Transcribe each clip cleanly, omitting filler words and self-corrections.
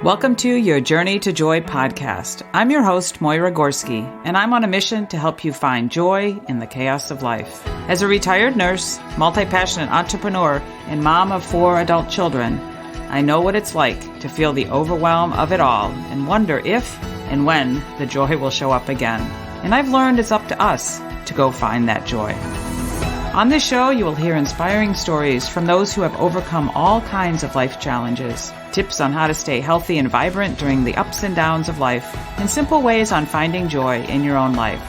Welcome to your Journey to Joy podcast. I'm your host, Moyra Gorski, and I'm on a mission to help you find joy in the chaos of life. As a retired nurse, multi-passionate entrepreneur, and mom of 4 adult children, I know what it's like to feel the overwhelm of it all and wonder if and when the joy will show up again. And I've learned it's up to us to go find that joy. On this show, you will hear inspiring stories from those who have overcome all kinds of life challenges, tips on how to stay healthy and vibrant during the ups and downs of life, and simple ways on finding joy in your own life.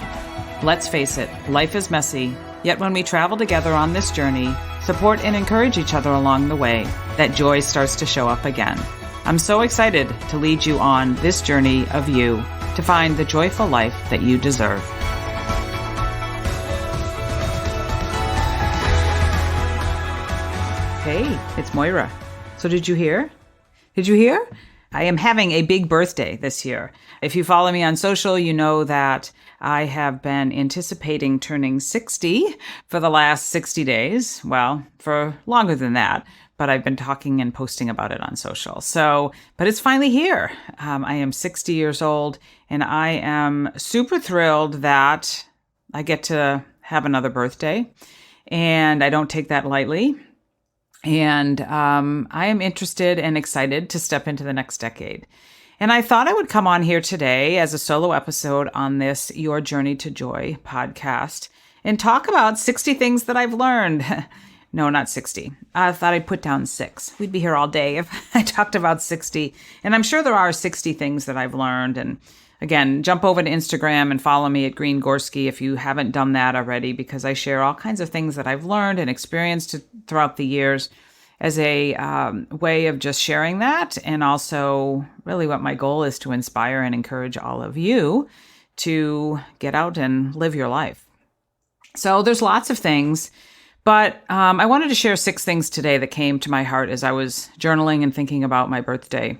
Let's face it, life is messy, yet when we travel together on this journey, support and encourage each other along the way, that joy starts to show up again. I'm so excited to lead you on this journey of you to find the joyful life that you deserve. Hey, it's Moyra. So did you hear? I am having a big birthday this year. If you follow me on social, you know that I have been anticipating turning 60 for the last 60 days. Well, for longer than that, but I've been talking and posting about it on social. But it's finally here. I am 60 years old, and I am super thrilled that I get to have another birthday, and I don't take that lightly. And I am interested and excited to step into the next decade. And I thought I would come on here today as a solo episode on this Your Journey to Joy podcast and talk about 60 things that I've learned. No, not 60. I thought I'd put down 6. We'd be here all day if I talked about 60. And I'm sure there are 60 things that I've learned. And again, jump over to Instagram and follow me at Green Gorski if you haven't done that already, because I share all kinds of things that I've learned and experienced throughout the years as a way of just sharing that. And also really what my goal is to inspire and encourage all of you to get out and live your life. So there's lots of things, but I wanted to share 6 things today that came to my heart as I was journaling and thinking about my birthday.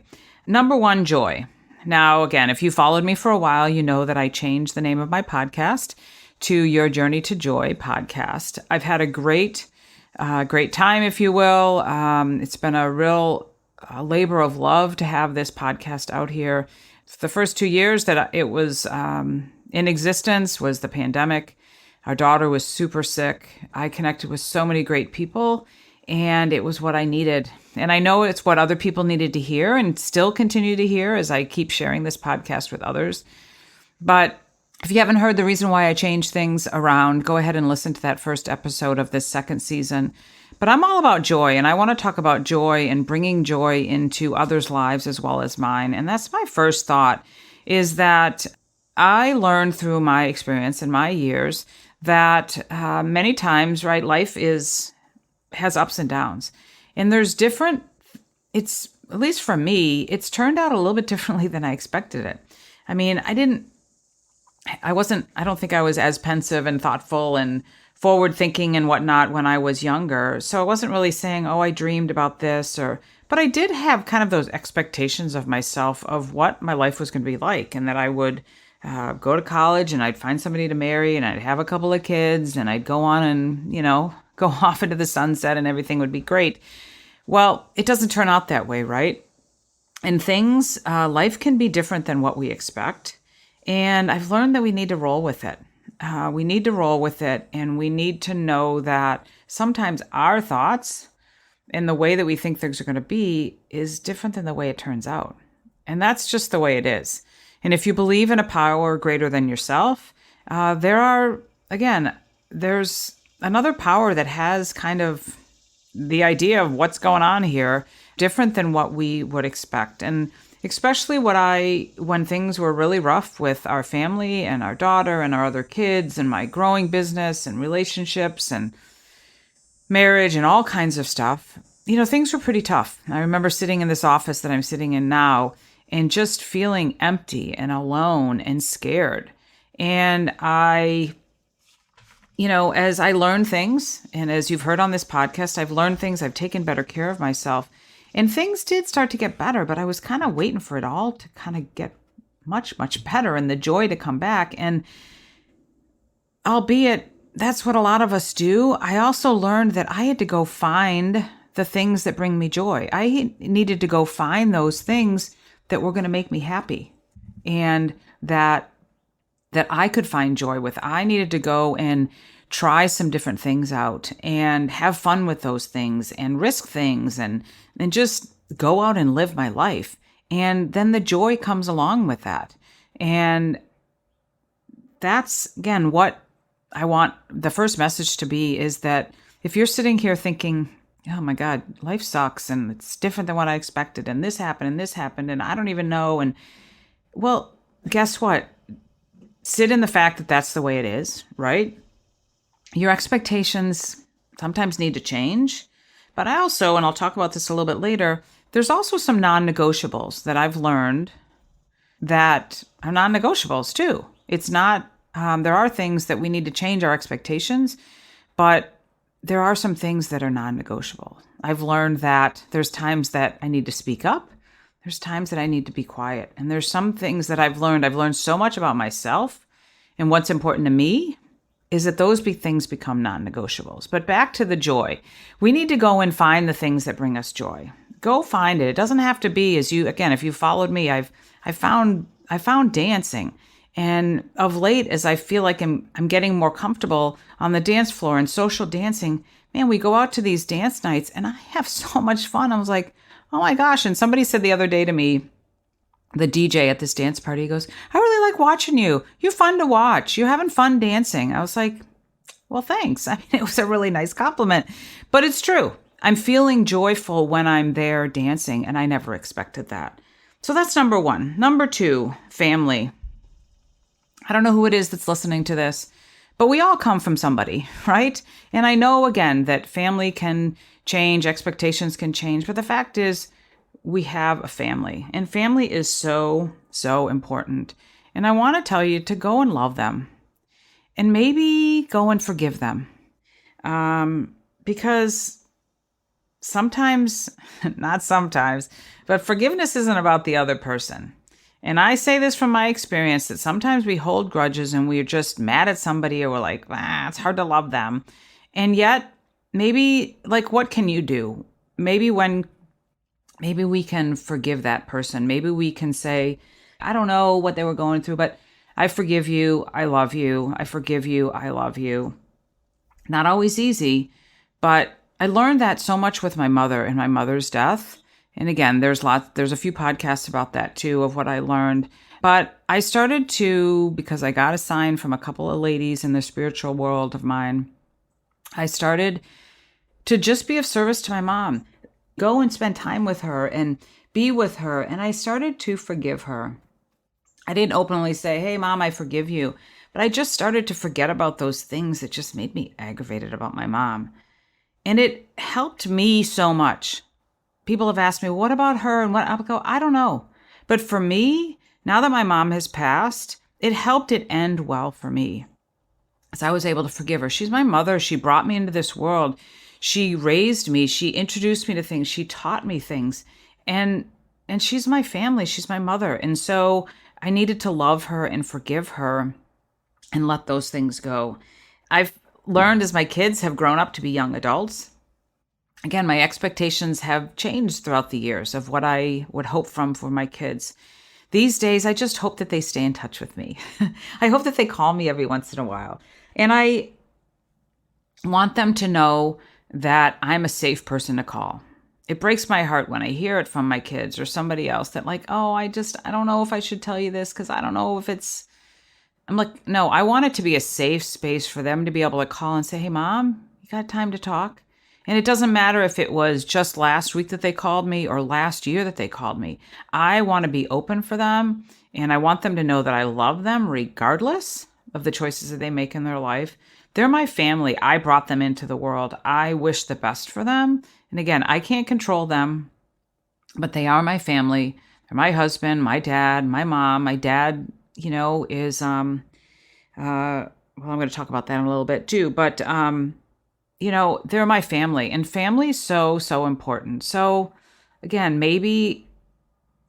Number 1, joy. Now, again, if you followed me for a while, you know that I changed the name of my podcast to Your Journey to Joy podcast. I've had a great time, if you will. It's been a real labor of love to have this podcast out here. The first 2 years that it was in existence was the pandemic. Our daughter was super sick. I connected with so many great people, and it was what I needed. And I know it's what other people needed to hear and still continue to hear as I keep sharing this podcast with others. But if you haven't heard the reason why I changed things around, go ahead and listen to that first episode of this second season. But I'm all about joy, and I want to talk about joy and bringing joy into others' lives as well as mine. And that's my first thought, is that I learned through my experience in my years that many times, right, life has ups and downs. And there's it's, at least for me, it's turned out a little bit differently than I expected it. I mean, I don't think I was as pensive and thoughtful and forward thinking and whatnot when I was younger. So I wasn't really saying, oh, I dreamed about this but I did have kind of those expectations of myself of what my life was going to be like, and that I would go to college and I'd find somebody to marry and I'd have a couple of kids and I'd go on and, go off into the sunset and everything would be great. Well, it doesn't turn out that way, right? And life can be different than what we expect. And I've learned that we need to roll with it. And we need to know that sometimes our thoughts and the way that we think things are going to be is different than the way it turns out. And that's just the way it is. And if you believe in a power greater than yourself, there's another power that has kind of the idea of what's going on here, different than what we would expect. And especially when things were really rough with our family and our daughter and our other kids and my growing business and relationships and marriage and all kinds of stuff, things were pretty tough. I remember sitting in this office that I'm sitting in now and just feeling empty and alone and scared. And as I learn things, and as you've heard on this podcast, I've learned things, I've taken better care of myself, and things did start to get better, but I was kind of waiting for it all to kind of get much, much better and the joy to come back. And albeit that's what a lot of us do, I also learned that I had to go find the things that bring me joy. I needed to go find those things that were going to make me happy and that I could find joy with. I needed to go and try some different things out and have fun with those things and risk things and just go out and live my life. And then the joy comes along with that. And that's, again, what I want the first message to be, is that if you're sitting here thinking, oh my God, life sucks and it's different than what I expected and this happened and I don't even know. And well, guess what? Sit in the fact that that's the way it is, right? Your expectations sometimes need to change. But I also, and I'll talk about this a little bit later, there's also some non-negotiables that I've learned that are non-negotiables too. It's not, there are things that we need to change our expectations, but there are some things that are non-negotiable. I've learned that there's times that I need to speak up. There's times that I need to be quiet. And there's some things that I've learned so much about myself and what's important to me is that those things become non-negotiables. But back to the joy. We need to go and find the things that bring us joy. Go find it. It doesn't have to be, if you followed me, I found dancing. And of late, as I feel like I'm getting more comfortable on the dance floor and social dancing, man, we go out to these dance nights and I have so much fun. I was like, oh my gosh. And somebody said the other day to me, the DJ at this dance party, he goes, I really like watching you. You're fun to watch. You're having fun dancing. I was like, well, thanks. I mean, it was a really nice compliment, but it's true. I'm feeling joyful when I'm there dancing, and I never expected that. So that's number one. Number two, family. I don't know who it is that's listening to this, but we all come from somebody, right? And I know, again, that family can change, expectations can change, but the fact is we have a family, and family is so, so important. And I want to tell you to go and love them and maybe go and forgive them. Because sometimes, not sometimes, but forgiveness isn't about the other person. And I say this from my experience that sometimes we hold grudges and we're just mad at somebody or we're like, it's hard to love them. And yet, maybe, what can you do? Maybe we can forgive that person. Maybe we can say, I don't know what they were going through, but I forgive you. I love you. I forgive you. I love you. Not always easy, but I learned that so much with my mother and my mother's death. And again, there's a few podcasts about that too, of what I learned. But I started to, because I got a sign from a couple of ladies in the spiritual world of mine, I started to just be of service to my mom, go and spend time with her and be with her. And I started to forgive her. I didn't openly say, hey, Mom, I forgive you. But I just started to forget about those things that just made me aggravated about my mom. And it helped me so much. People have asked me, what about her? And I'll go, I don't know. But for me, now that my mom has passed, it helped it end well for me. As I was able to forgive her. She's my mother. She brought me into this world. She raised me. She introduced me to things. She taught me things. And she's my family. She's my mother. And so I needed to love her and forgive her and let those things go. I've learned as my kids have grown up to be young adults. Again, my expectations have changed throughout the years of what I would hope for my kids. These days, I just hope that they stay in touch with me. I hope that they call me every once in a while. And I want them to know that I'm a safe person to call. It breaks my heart when I hear it from my kids or somebody else that I don't know if I should tell you this because I don't know if it's... I'm like, no, I want it to be a safe space for them to be able to call and say, hey, Mom, you got time to talk? And it doesn't matter if it was just last week that they called me or last year that they called me. I want to be open for them, and I want them to know that I love them regardless of the choices that they make in their life. They're my family. I brought them into the world. I wish the best for them. And again, I can't control them, but they are my family. They're my husband, my dad, my mom. My dad, is, I'm going to talk about that in a little bit too, but, they're my family, and family is so, so important. So again, maybe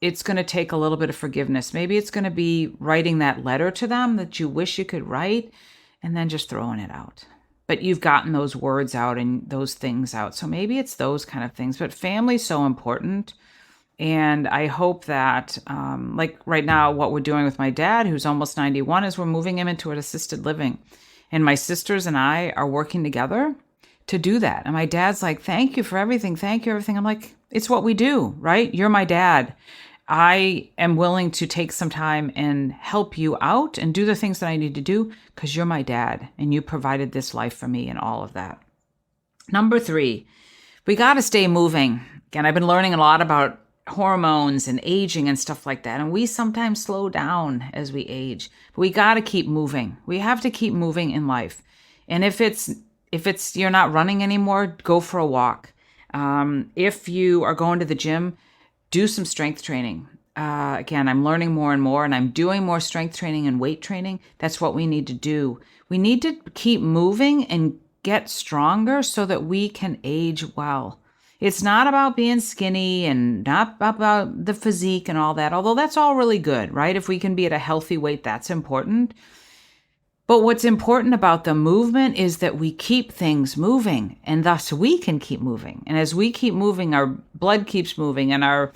it's going to take a little bit of forgiveness. Maybe it's going to be writing that letter to them that you wish you could write and then just throwing it out. But you've gotten those words out and those things out. So maybe it's those kind of things, but family is so important. And I hope that, like right now, what we're doing with my dad, who's almost 91, is we're moving him into an assisted living. And my sisters and I are working together to do that. And my dad's like, thank you for everything. Thank you for everything. I'm like, it's what we do, right? You're my dad. I am willing to take some time and help you out and do the things that I need to do because you're my dad and you provided this life for me and all of that. Number 3, we got to stay moving. Again, I've been learning a lot about hormones and aging and stuff like that. And we sometimes slow down as we age, but we got to keep moving. We have to keep moving in life. And if it's you're not running anymore, go for a walk. If you are going to the gym, do some strength training. Again, I'm learning more and more, and I'm doing more strength training and weight training. That's what we need to do. We need to keep moving and get stronger so that we can age well. It's not about being skinny and not about the physique and all that, although that's all really good, right? If we can be at a healthy weight, that's important. But what's important about the movement is that we keep things moving, and thus we can keep moving. And as we keep moving, our blood keeps moving and our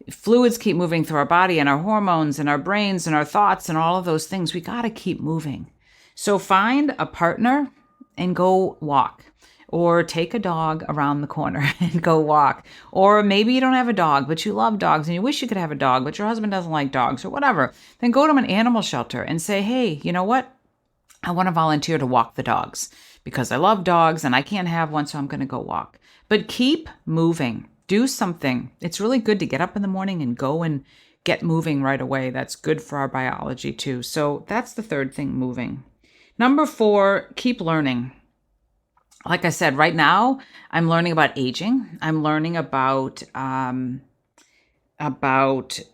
fluids keep moving through our body and our hormones and our brains and our thoughts and all of those things. We got to keep moving. So find a partner and go walk, or take a dog around the corner and go walk. Or maybe you don't have a dog, but you love dogs and you wish you could have a dog, but your husband doesn't like dogs or whatever. Then go to an animal shelter and say, hey, you know what? I want to volunteer to walk the dogs because I love dogs and I can't have one, so I'm going to go walk. But keep moving. Do something. It's really good to get up in the morning and go and get moving right away. That's good for our biology too. So that's the third thing, moving. Number 4, keep learning. Like I said, right now, I'm learning about aging. I'm learning about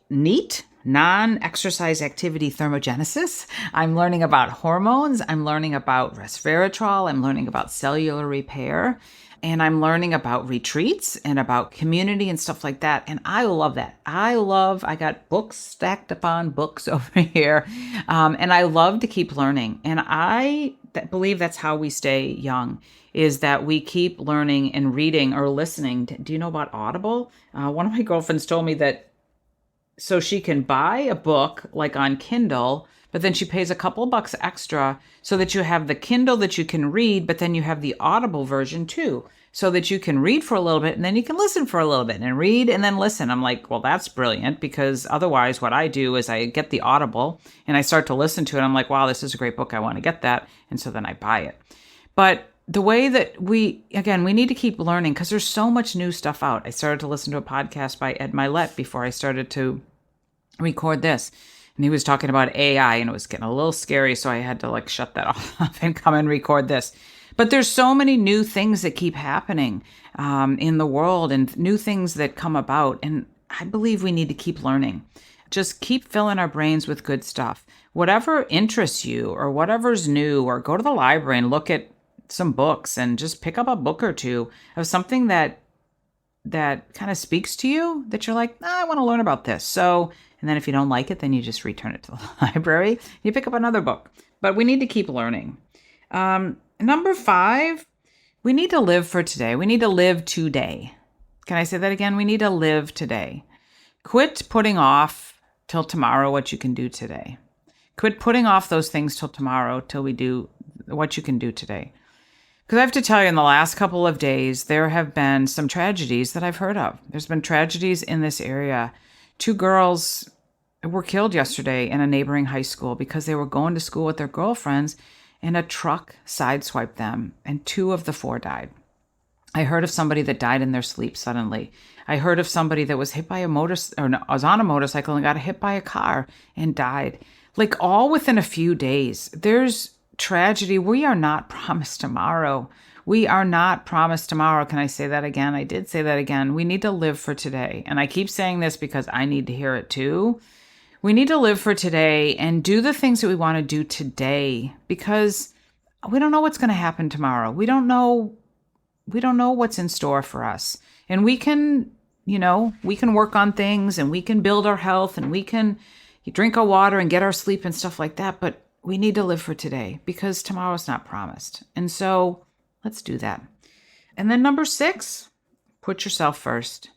NEAT, non-exercise activity thermogenesis. I'm learning about hormones. I'm learning about resveratrol. I'm learning about cellular repair. And I'm learning about retreats and about community and stuff like that. And I love that. I got books stacked upon books over here. And I love to keep learning. And I believe that's how we stay young, is that we keep learning and reading or listening. Do you know about Audible? One of my girlfriends told me that so she can buy a book like on Kindle, but then she pays a couple of bucks extra so that you have the Kindle that you can read, but then you have the Audible version too, so that you can read for a little bit and then you can listen for a little bit and read and then listen. I'm like, well, that's brilliant, because otherwise what I do is I get the Audible and I start to listen to it. I'm like, wow, this is a great book. I want to get that. And so then I buy it. But the way that we need to keep learning, because there's so much new stuff out. I started to listen to a podcast by Ed Milet before I started to record this. And he was talking about AI, and it was getting a little scary. So I had to shut that off and come and record this. But there's so many new things that keep happening in the world, and new things that come about. And I believe we need to keep learning. Just keep filling our brains with good stuff. Whatever interests you or whatever's new, or go to the library and look at some books and just pick up a book or two of something that kind of speaks to you, that you're like, I want to learn about this. So, and then if you don't like it, then you just return it to the library. You pick up another book. But we need to keep learning. Number 5, we need to live for today. We need to live today. Can I say that again? We need to live today. Quit putting off till tomorrow what you can do today. Quit putting off those things till tomorrow, till we do what you can do today. Because I have to tell you, in the last couple of days, there have been some tragedies that I've heard of. There's been tragedies in this area. 2 girls were killed yesterday in a neighboring high school because they were going to school with their girlfriends, and a truck sideswiped them, and 2 of the 4 died. I heard of somebody that died in their sleep suddenly. I heard of somebody that was hit by was on a motorcycle and got hit by a car and died. All within a few days. There's tragedy. We are not promised tomorrow. We are not promised tomorrow. Can I say that again? I did say that again. We need to live for today. And I keep saying this because I need to hear it too. We need to live for today and do the things that we want to do today, because we don't know what's going to happen tomorrow. We don't know what's in store for us. And we can work on things, and we can build our health, and we can drink our water and get our sleep and stuff like that. But we need to live for today, because tomorrow's not promised. And so let's do that. And then number 6, put yourself first.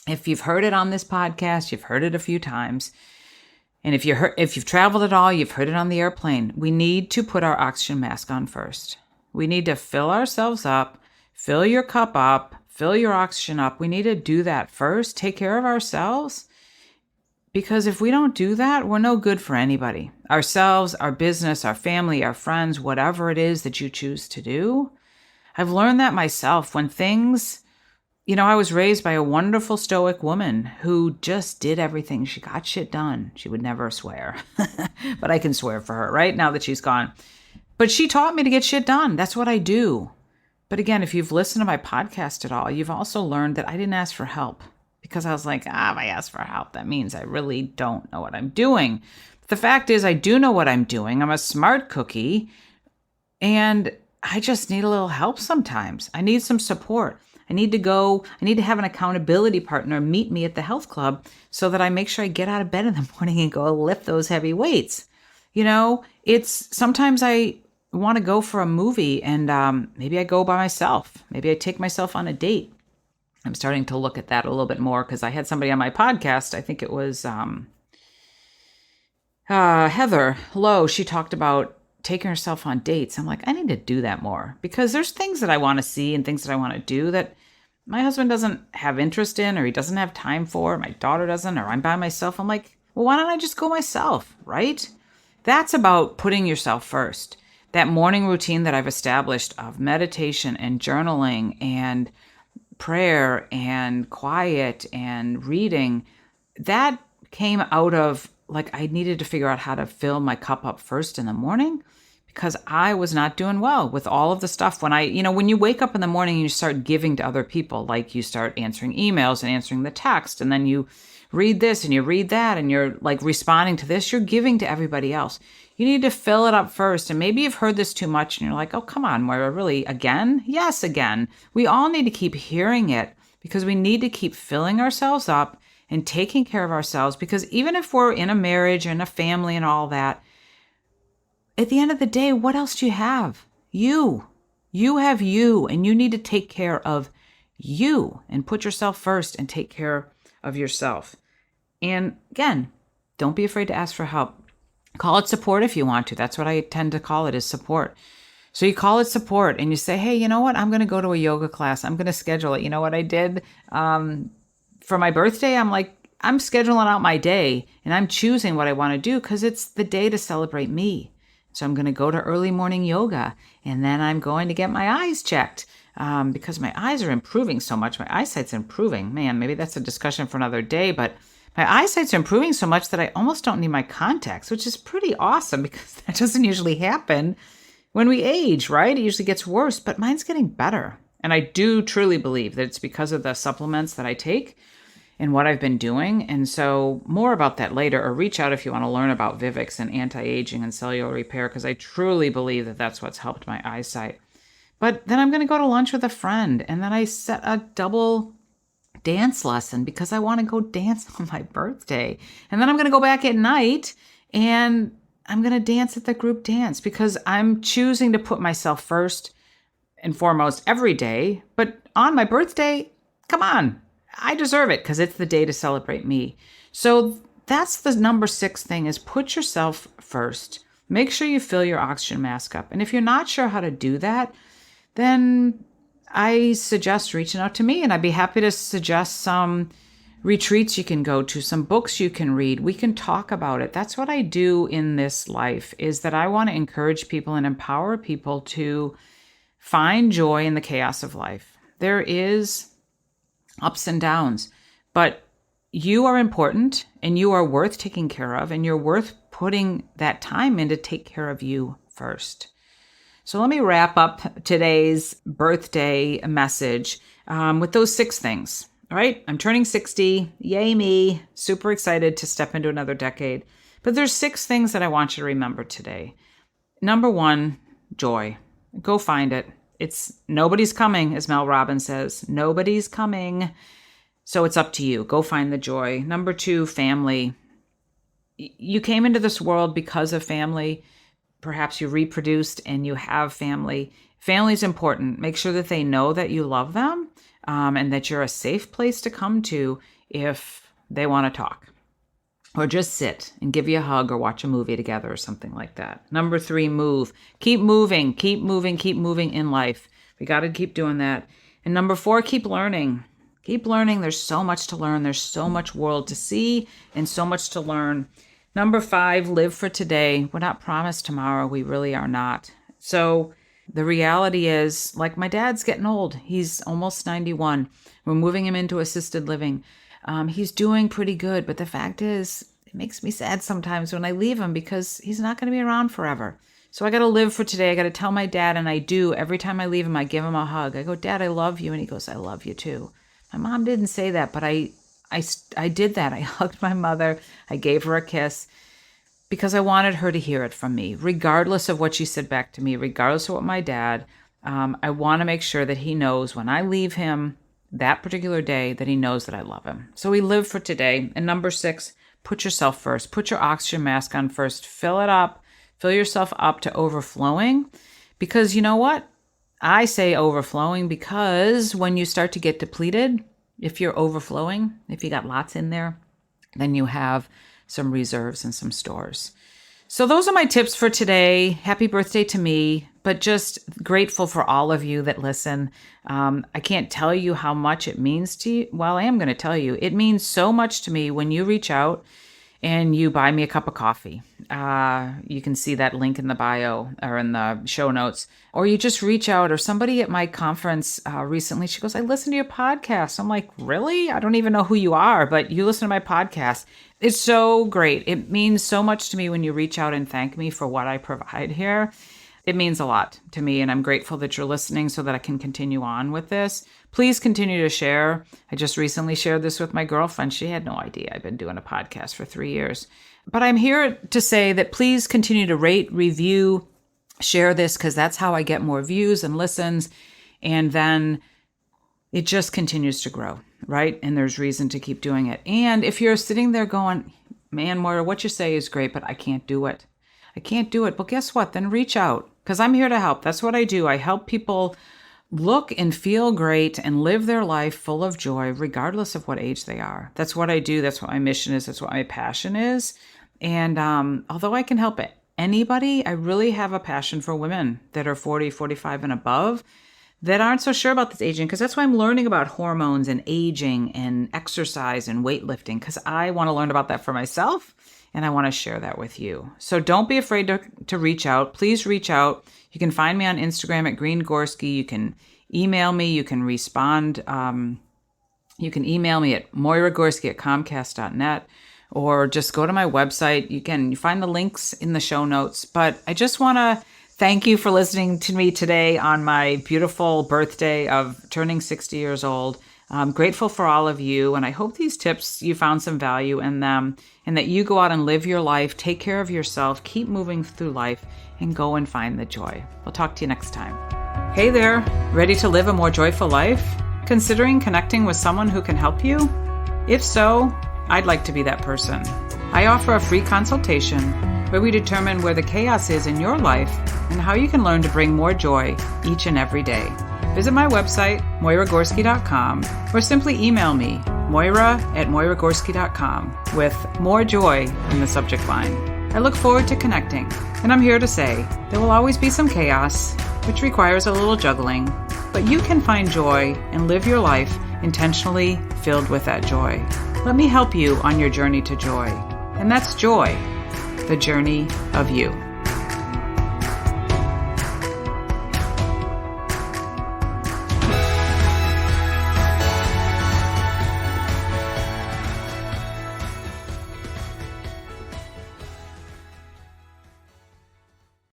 If you've heard it on this podcast, you've heard it a few times. And if you've traveled at all, you've heard it on the airplane. We need to put our oxygen mask on first. We need to fill ourselves up, fill your cup up, fill your oxygen up. We need to do that first, take care of ourselves. Because if we don't do that, we're no good for anybody. Ourselves, our business, our family, our friends, whatever it is that you choose to do. I've learned that myself when things, I was raised by a wonderful stoic woman who just did everything. She got shit done. She would never swear, but I can swear for her, right? Now that she's gone. But she taught me to get shit done. That's what I do. But again, if you've listened to my podcast at all, you've also learned that I didn't ask for help because I was like, if I ask for help, that means I really don't know what I'm doing. But the fact is, I do know what I'm doing. I'm a smart cookie, and I just need a little help sometimes. I need some support. I need to have an accountability partner meet me at the health club so that I make sure I get out of bed in the morning and go lift those heavy weights. Sometimes I want to go for a movie and maybe I go by myself. Maybe I take myself on a date. I'm starting to look at that a little bit more because I had somebody on my podcast. I think it was Heather Lowe. She talked about taking herself on dates. I'm like, I need to do that more because there's things that I want to see and things that I want to do that my husband doesn't have interest in, or he doesn't have time for, my daughter doesn't, or I'm by myself. I'm like, well, why don't I just go myself, right? That's about putting yourself first. That morning routine that I've established of meditation and journaling and prayer and quiet and reading, that came out of I needed to figure out how to fill my cup up first in the morning because I was not doing well with all of the stuff. When you wake up in the morning and you start giving to other people, like you start answering emails and answering the text, and then you read this and you read that and you're responding to this, you're giving to everybody else. You need to fill it up first. And maybe you've heard this too much and you're like, oh, come on, Moyra, really? Again? Yes, again. We all need to keep hearing it because we need to keep filling ourselves up and taking care of ourselves, because even if we're in a marriage and a family and all that, at the end of the day, what else do you have? You. You have you, and you need to take care of you and put yourself first and take care of yourself. And again, don't be afraid to ask for help. Call it support if you want to. That's what I tend to call it, is support. So you call it support and you say, hey, you know what? I'm going to go to a yoga class. I'm going to schedule it. You know what I did? For my birthday, I'm scheduling out my day and I'm choosing what I want to do because it's the day to celebrate me. So I'm going to go to early morning yoga, and then I'm going to get my eyes checked because my eyes are improving so much. My eyesight's improving. Man, maybe that's a discussion for another day, but my eyesight's improving so much that I almost don't need my contacts, which is pretty awesome because that doesn't usually happen when we age, right? It usually gets worse, but mine's getting better. And I do truly believe that it's because of the supplements that I take and what I've been doing. And so more about that later, or reach out if you want to learn about Vivix and anti-aging and cellular repair, because I truly believe that that's what's helped my eyesight. But then I'm going to go to lunch with a friend, and then I set a double dance lesson because I want to go dance on my birthday. And then I'm going to go back at night and I'm going to dance at the group dance because I'm choosing to put myself first and foremost every day. But on my birthday, come on, I deserve it because it's the day to celebrate me. So that's the number 6 thing, is put yourself first. Make sure you fill your oxygen mask up. And if you're not sure how to do that, then I suggest reaching out to me, and I'd be happy to suggest some retreats you can go to, some books you can read. We can talk about it. That's what I do in this life, is that I want to encourage people and empower people to find joy in the chaos of life. There is ups and downs, but you are important and you are worth taking care of, and you're worth putting that time in to take care of you first. So let me wrap up today's birthday message with those 6 things. All right, I'm turning 60. Yay me. Super excited to step into another decade. But there's 6 things that I want you to remember today. Number 1, joy. Go find it. It's nobody's coming, as Mel Robbins says. Nobody's coming. So it's up to you. Go find the joy. Number 2, family. You came into this world because of family. Perhaps you reproduced and you have family. Family is important. Make sure that they know that you love them and that you're a safe place to come to if they want to talk. Or just sit and give you a hug or watch a movie together or something like that. Number 3, move. Keep moving in life. We got to keep doing that. And number 4, keep learning. Keep learning. There's so much to learn. There's so much world to see and so much to learn. Number 5, live for today. We're not promised tomorrow. We really are not. So the reality is, like, my dad's getting old. He's almost 91. We're moving him into assisted living. He's doing pretty good, but the fact is, it makes me sad sometimes when I leave him because he's not going to be around forever. So I got to live for today. I got to tell my dad, and I do. Every time I leave him, I give him a hug. I go, Dad, I love you. And he goes, I love you too. My mom didn't say that, but I did that. I hugged my mother. I gave her a kiss because I wanted her to hear it from me, regardless of what she said back to me, regardless of what my dad. I want to make sure that he knows when I leave him that particular day that he knows that I love him. So we live for today. And number 6, put yourself first. Put your oxygen mask on first. Fill it up. Fill yourself up to overflowing. Because you know what? I say overflowing because when you start to get depleted, if you're overflowing, if you got lots in there, then you have some reserves and some stores. So those are my tips for today. Happy birthday to me, but just grateful for all of you that listen. I can't tell you how much it means to you. Well, I am going to tell you. It means so much to me when you reach out and you buy me a cup of coffee. You can see that link in the bio or in the show notes. Or you just reach out, or somebody at my conference recently, she goes, I listen to your podcast. I'm like, really? I don't even know who you are, but you listen to my podcast. It's so great. It means so much to me when you reach out and thank me for what I provide here. It means a lot to me, and I'm grateful that you're listening so that I can continue on with this. Please continue to share. I just recently shared this with my girlfriend. She had no idea I've been doing a podcast for 3 years. But I'm here to say that please continue to rate, review, share this, because that's how I get more views and listens. And then it just continues to grow, right? And there's reason to keep doing it. And if you're sitting there going, man, Moyra, what you say is great, but I can't do it. I can't do it. Well, guess what? Then reach out, because I'm here to help. That's what I do. I help people look and feel great and live their life full of joy, regardless of what age they are. That's what I do. That's what my mission is. That's what my passion is. And although I can help anybody, I really have a passion for women that are 40, 45 and above that aren't so sure about this aging, because that's why I'm learning about hormones and aging and exercise and weightlifting, because I want to learn about that for myself. And I want to share that with you. So don't be afraid to reach out. Please reach out. You can find me on Instagram at Green Gorski. You can email me. You can respond. You can email me at moyragorski@comcast.net, or just go to my website. You find the links in the show notes. But I just want to thank you for listening to me today on my beautiful birthday of turning 60 years old. I'm grateful for all of you, and I hope these tips, you found some value in them, and that you go out and live your life, take care of yourself, keep moving through life, and go and find the joy. We'll talk to you next time. Hey there, ready to live a more joyful life? Considering connecting with someone who can help you? If so, I'd like to be that person. I offer a free consultation where we determine where the chaos is in your life and how you can learn to bring more joy each and every day. Visit my website, moyragorski.com, or simply email me, moyra@moyragorski.com, with more joy in the subject line. I look forward to connecting, and I'm here to say there will always be some chaos, which requires a little juggling, but you can find joy and live your life intentionally filled with that joy. Let me help you on your journey to joy, and that's joy, the journey of you.